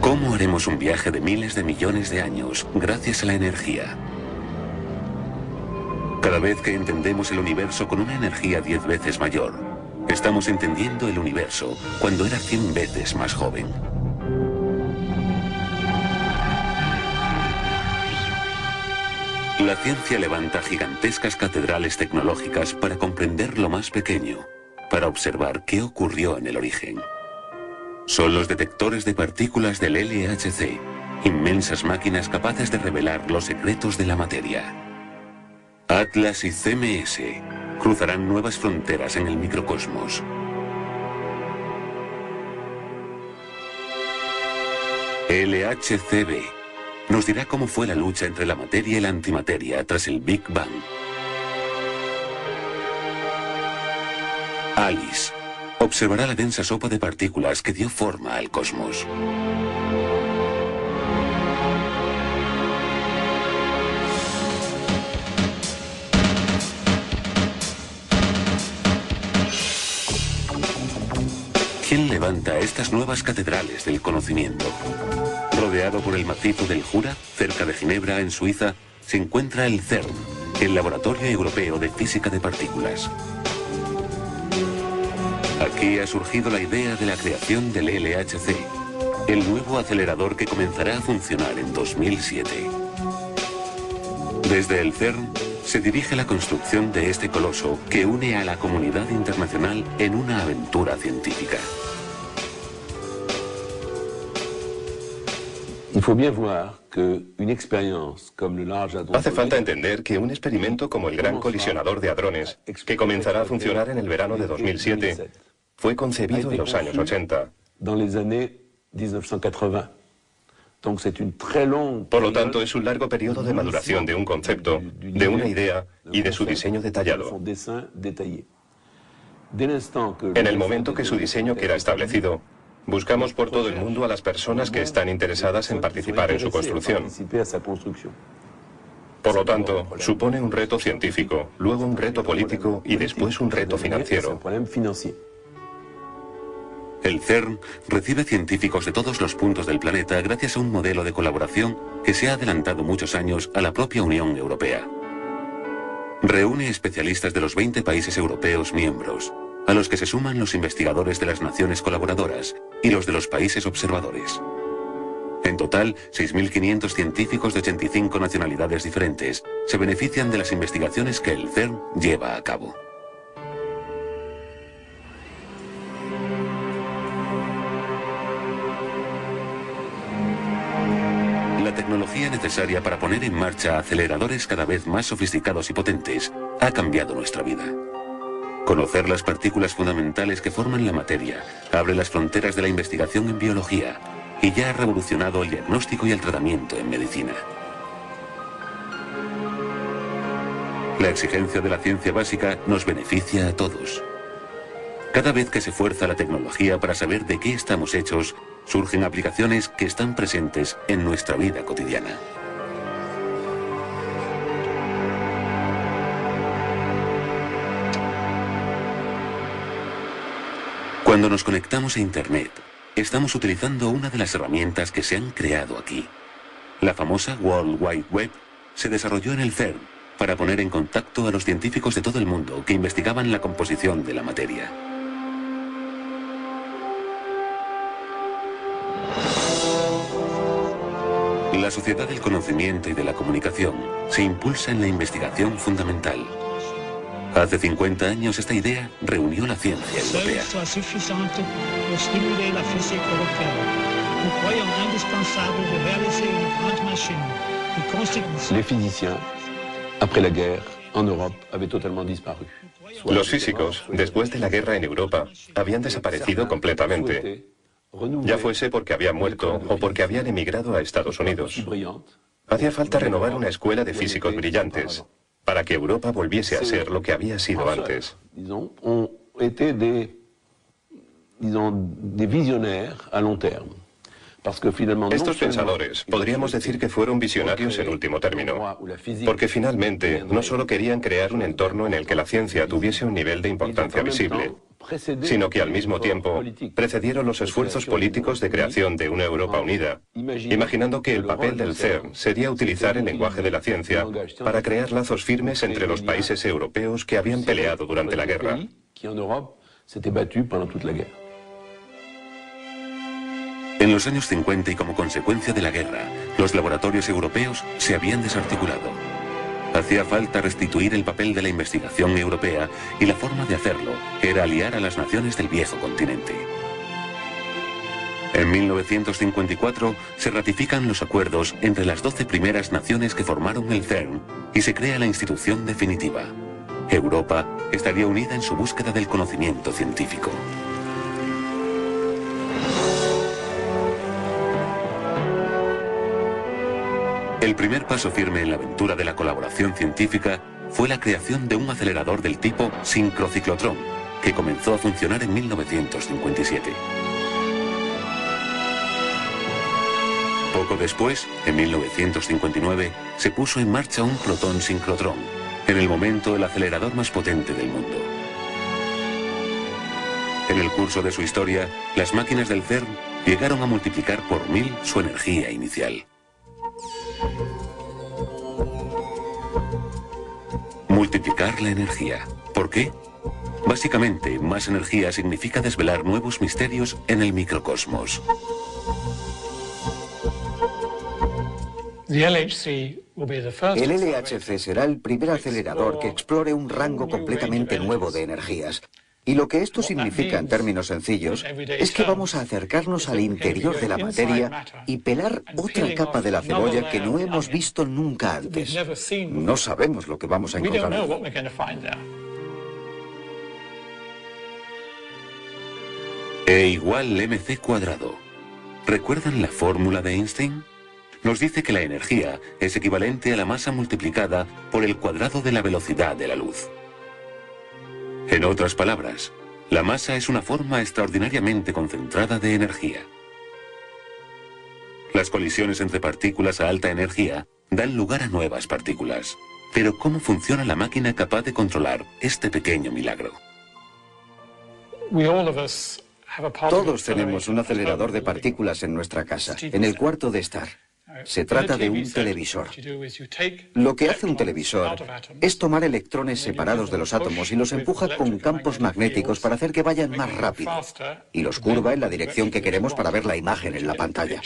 ¿Cómo haremos un viaje de miles de millones de años gracias a la energía? Cada vez que entendemos el universo con una energía 10 veces mayor, estamos entendiendo el universo cuando era 100 veces más joven. La ciencia levanta gigantescas catedrales tecnológicas para comprender lo más pequeño, para observar qué ocurrió en el origen. Son los detectores de partículas del LHC, inmensas máquinas capaces de revelar los secretos de la materia. Atlas y CMS cruzarán nuevas fronteras en el microcosmos. LHCb nos dirá cómo fue la lucha entre la materia y la antimateria tras el Big Bang. ALICE observará la densa sopa de partículas que dio forma al cosmos. ¿Quién levanta estas nuevas catedrales del conocimiento? Rodeado por el macizo del Jura, cerca de Ginebra, en Suiza, se encuentra el CERN, el Laboratorio Europeo de Física de Partículas. Aquí ha surgido la idea de la creación del LHC, el nuevo acelerador que comenzará a funcionar en 2007. Desde el CERN se dirige la construcción de este coloso que une a la comunidad internacional en una aventura científica. Hace falta entender que un experimento como el Gran Colisionador de Hadrones, que comenzará a funcionar en el verano de 2007, fue concebido en los años 80. Por lo tanto, es un largo periodo de maduración de un concepto, de una idea y de su diseño detallado. En el momento que su diseño queda establecido, buscamos por todo el mundo a las personas que están interesadas en participar en su construcción. Por lo tanto, supone un reto científico, luego un reto político y después un reto financiero. El CERN recibe científicos de todos los puntos del planeta gracias a un modelo de colaboración que se ha adelantado muchos años a la propia Unión Europea. Reúne especialistas de los 20 países europeos miembros, a los que se suman los investigadores de las naciones colaboradoras y los de los países observadores. En total, 6.500 científicos de 85 nacionalidades diferentes se benefician de las investigaciones que el CERN lleva a cabo. La tecnología necesaria para poner en marcha aceleradores cada vez más sofisticados y potentes ha cambiado nuestra vida. Conocer las partículas fundamentales que forman la materia abre las fronteras de la investigación en biología y ya ha revolucionado el diagnóstico y el tratamiento en medicina. La exigencia de la ciencia básica nos beneficia a todos. Cada vez que se fuerza la tecnología para saber de qué estamos hechos, surgen aplicaciones que están presentes en nuestra vida cotidiana. Cuando nos conectamos a Internet, estamos utilizando una de las herramientas que se han creado aquí. La famosa World Wide Web se desarrolló en el CERN para poner en contacto a los científicos de todo el mundo que investigaban la composición de la materia. La sociedad del conocimiento y de la comunicación se impulsa en la investigación fundamental. Hace 50 años esta idea reunió la ciencia europea. Los físicos, después de la guerra en Europa, habían desaparecido completamente. Ya fuese porque habían muerto o porque habían emigrado a Estados Unidos. Hacía falta renovar una escuela de físicos brillantes para que Europa volviese a ser lo que había sido antes. Estos pensadores podríamos decir que fueron visionarios en último término, porque finalmente no solo querían crear un entorno en el que la ciencia tuviese un nivel de importancia visible, sino que al mismo tiempo precedieron los esfuerzos políticos de creación de una Europa unida, imaginando que el papel del CERN sería utilizar el lenguaje de la ciencia para crear lazos firmes entre los países europeos que habían peleado durante la guerra. En los años 50 y como consecuencia de la guerra, los laboratorios europeos se habían desarticulado. Hacía falta restituir el papel de la investigación europea y la forma de hacerlo era aliar a las naciones del viejo continente. En 1954 se ratifican los acuerdos entre las 12 primeras naciones que formaron el CERN y se crea la institución definitiva. Europa estaría unida en su búsqueda del conocimiento científico. El primer paso firme en la aventura de la colaboración científica fue la creación de un acelerador del tipo sincrociclotrón, que comenzó a funcionar en 1957. Poco después, en 1959, se puso en marcha un protón-sincrotrón, en el momento el acelerador más potente del mundo. En el curso de su historia, las máquinas del CERN llegaron a multiplicar por 1000 su energía inicial. Multiplicar la energía. ¿Por qué? Básicamente, más energía significa desvelar nuevos misterios en el microcosmos. El LHC será el primer acelerador que explore un rango completamente nuevo de energías. Y lo que esto significa en términos sencillos es que vamos a acercarnos al interior de la materia y pelar otra capa de la cebolla que no hemos visto nunca antes. No sabemos lo que vamos a encontrar. E igual mc cuadrado. ¿Recuerdan la fórmula de Einstein? Nos dice que la energía es equivalente a la masa multiplicada por el cuadrado de la velocidad de la luz. En otras palabras, la masa es una forma extraordinariamente concentrada de energía. Las colisiones entre partículas a alta energía dan lugar a nuevas partículas. Pero ¿cómo funciona la máquina capaz de controlar este pequeño milagro? Todos tenemos un acelerador de partículas en nuestra casa, en el cuarto de estar. Se trata de un televisor. Lo que hace un televisor es tomar electrones separados de los átomos y los empuja con campos magnéticos para hacer que vayan más rápido y los curva en la dirección que queremos para ver la imagen en la pantalla.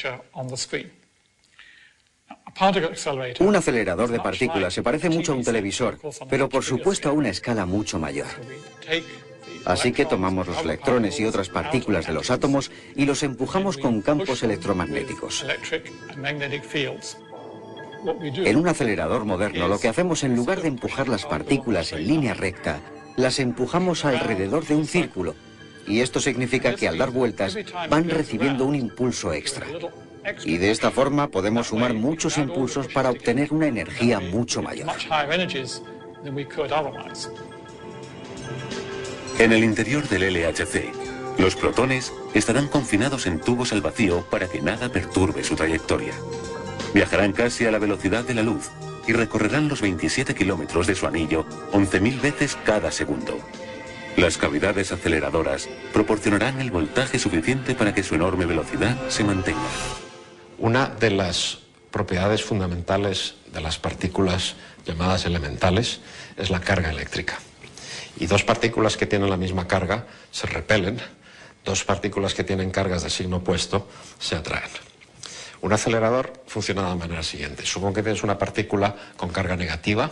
Un acelerador de partículas se parece mucho a un televisor, pero por supuesto a una escala mucho mayor. Así que tomamos los electrones y otras partículas de los átomos y los empujamos con campos electromagnéticos. En un acelerador moderno lo que hacemos en lugar de empujar las partículas en línea recta, las empujamos alrededor de un círculo. Y esto significa que al dar vueltas van recibiendo un impulso extra. Y de esta forma podemos sumar muchos impulsos para obtener una energía mucho mayor. En el interior del LHC, los protones estarán confinados en tubos al vacío para que nada perturbe su trayectoria. Viajarán casi a la velocidad de la luz y recorrerán los 27 kilómetros de su anillo 11.000 veces cada segundo. Las cavidades aceleradoras proporcionarán el voltaje suficiente para que su enorme velocidad se mantenga. Una de las propiedades fundamentales de las partículas llamadas elementales es la carga eléctrica. Y dos partículas que tienen la misma carga se repelen, dos partículas que tienen cargas de signo opuesto se atraen. Un acelerador funciona de la manera siguiente. Supongo que tienes una partícula con carga negativa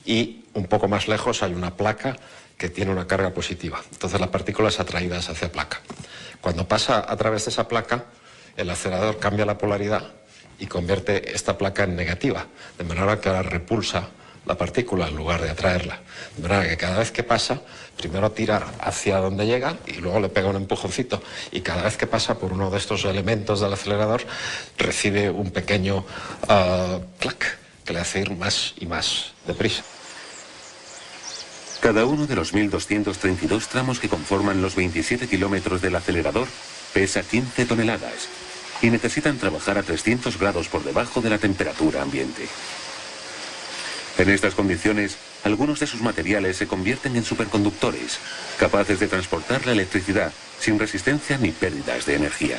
y un poco más lejos hay una placa que tiene una carga positiva. Entonces la partícula es atraída hacia esa placa. Cuando pasa a través de esa placa, el acelerador cambia la polaridad y convierte esta placa en negativa, de manera que ahora repulsa la partícula en lugar de atraerla. De manera que cada vez que pasa, primero tira hacia donde llega y luego le pega un empujoncito. Y cada vez que pasa por uno de estos elementos del acelerador, recibe un pequeño clac que le hace ir más y más deprisa. Cada uno de los 1.232 tramos que conforman los 27 kilómetros del acelerador pesa 15 toneladas y necesitan trabajar a 300 grados por debajo de la temperatura ambiente. En estas condiciones, algunos de sus materiales se convierten en superconductores, capaces de transportar la electricidad sin resistencia ni pérdidas de energía.